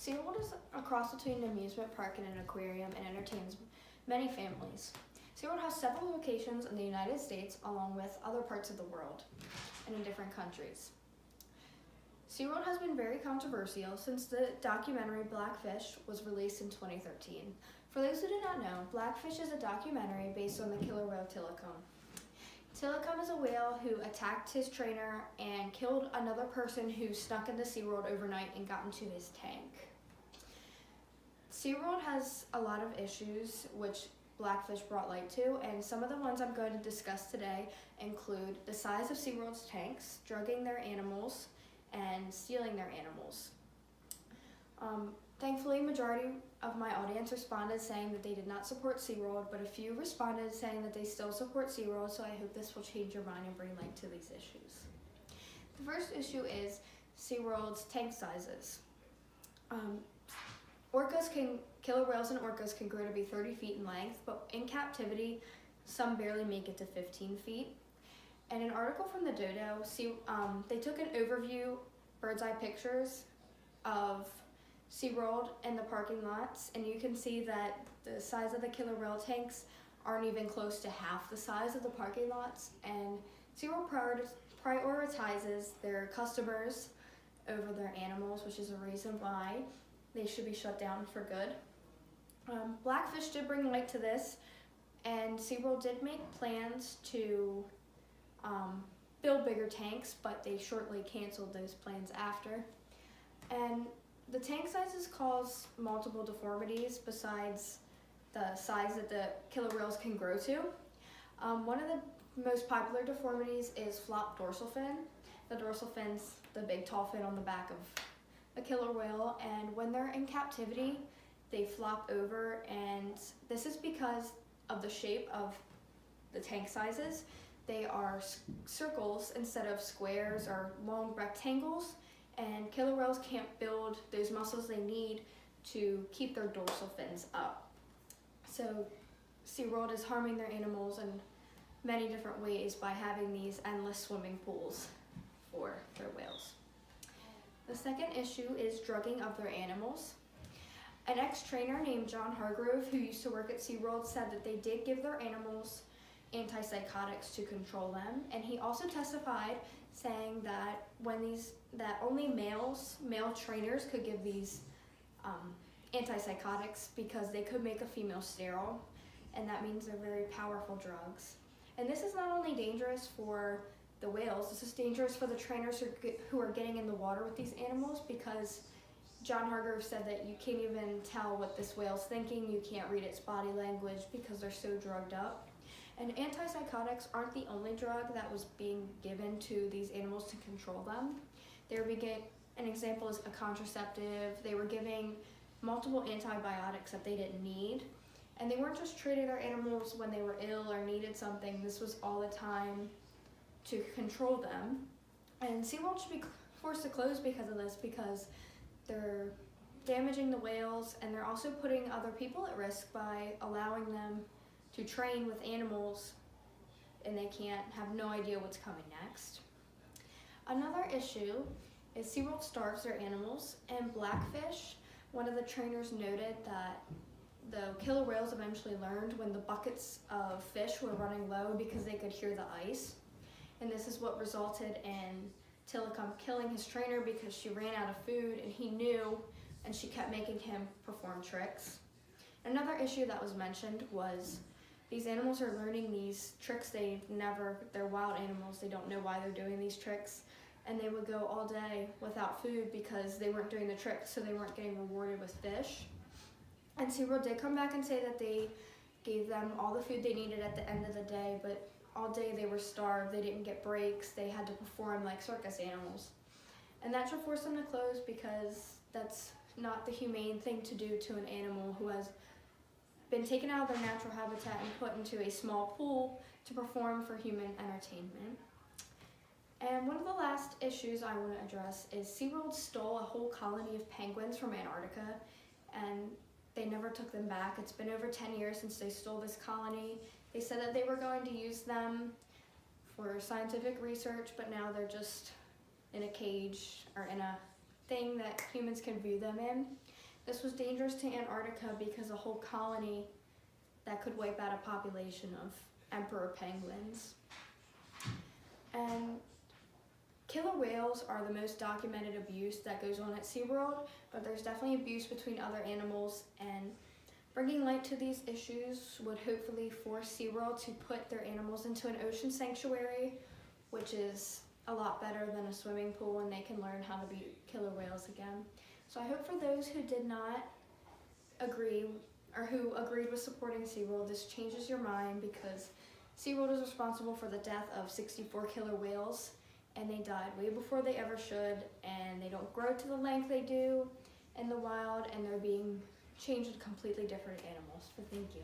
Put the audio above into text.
SeaWorld is a cross between an amusement park and an aquarium and entertains many families. SeaWorld has several locations in the United States along with other parts of the world and in different countries. SeaWorld has been very controversial since the documentary Blackfish was released in 2013. For those who do not know, Blackfish is a documentary based on the killer whale Tilikum. Tilikum is a whale who attacked his trainer and killed another person who snuck into SeaWorld overnight and got into his tank. SeaWorld has a lot of issues which Blackfish brought light to, and some of the ones I'm going to discuss today include the size of SeaWorld's tanks, drugging their animals, and stealing their animals. Thankfully, majority of my audience responded saying that they did not support SeaWorld, but a few responded saying that they still support SeaWorld, so I hope this will change your mind and bring light to these issues. The first issue is SeaWorld's tank sizes. Killer whales and orcas can grow to be 30 feet in length, but in captivity, some barely make it to 15 feet. In an article from the Dodo, they took an overview bird's eye pictures of SeaWorld and the parking lots, and you can see that the size of the killer whale tanks aren't even close to half the size of the parking lots, and SeaWorld prioritizes their customers over their animals, which is a reason why they should be shut down for good. Blackfish did bring light to this, and SeaWorld did make plans to build bigger tanks, but they shortly canceled those plans after. And the tank sizes cause multiple deformities besides the size that the killer whales can grow to. One of the most popular deformities is flopped dorsal fin. The dorsal fin's the big tall fin on the back of a killer whale, and when they're in captivity, they flop over, and this is because of the shape of the tank sizes. They are circles instead of squares or long rectangles, and killer whales can't build those muscles they need to keep their dorsal fins up. So SeaWorld is harming their animals in many different ways by having these endless swimming pools for their whales. The second issue is drugging of their animals. An ex-trainer named John Hargrove, who used to work at SeaWorld, said that they did give their animals antipsychotics to control them, and he also testified saying that that only male trainers could give these antipsychotics because they could make a female sterile, and that means they're very powerful drugs. And this is not only dangerous for the whales, this is dangerous for the trainers who are getting in the water with these animals, because John Hargrove said that you can't even tell what this whale's thinking, you can't read its body language because they're so drugged up. And antipsychotics aren't the only drug that was being given to these animals to control them. An example is a contraceptive. They were giving multiple antibiotics that they didn't need. And they weren't just treating their animals when they were ill or needed something. This was all the time to control them. And SeaWorld should be forced to close because of this, because they're damaging the whales, and they're also putting other people at risk by allowing them to train with animals, and they have no idea what's coming next. Another issue is SeaWorld starves their animals, and Blackfish, one of the trainers noted that the killer whales eventually learned when the buckets of fish were running low because they could hear the ice. And this is what resulted in Tilikum killing his trainer because she ran out of food and he knew, and she kept making him perform tricks. Another issue that was mentioned was these animals are learning these tricks they're wild animals, they don't know why they're doing these tricks, and they would go all day without food because they weren't doing the tricks, so they weren't getting rewarded with fish. And SeaWorld did come back and say that they gave them all the food they needed at the end of the day, but all day they were starved, they didn't get breaks, they had to perform like circus animals. And that should force them to close because that's not the humane thing to do to an animal who has been taken out of their natural habitat and put into a small pool to perform for human entertainment. And one of the last issues I want to address is SeaWorld stole a whole colony of penguins from Antarctica, and they never took them back. It's been over 10 years since they stole this colony. They said that they were going to use them for scientific research, but now they're just in a cage or in a thing that humans can view them in. This was dangerous to Antarctica because a whole colony that could wipe out a population of emperor penguins. And killer whales are the most documented abuse that goes on at SeaWorld, but there's definitely abuse between other animals, and bringing light to these issues would hopefully force SeaWorld to put their animals into an ocean sanctuary, which is a lot better than a swimming pool, and they can learn how to be killer whales again. So I hope for those who did not agree or who agreed with supporting SeaWorld, this changes your mind, because SeaWorld is responsible for the death of 64 killer whales, and they died way before they ever should, and they don't grow to the length they do in the wild, and they're being changed to completely different animals. So thank you.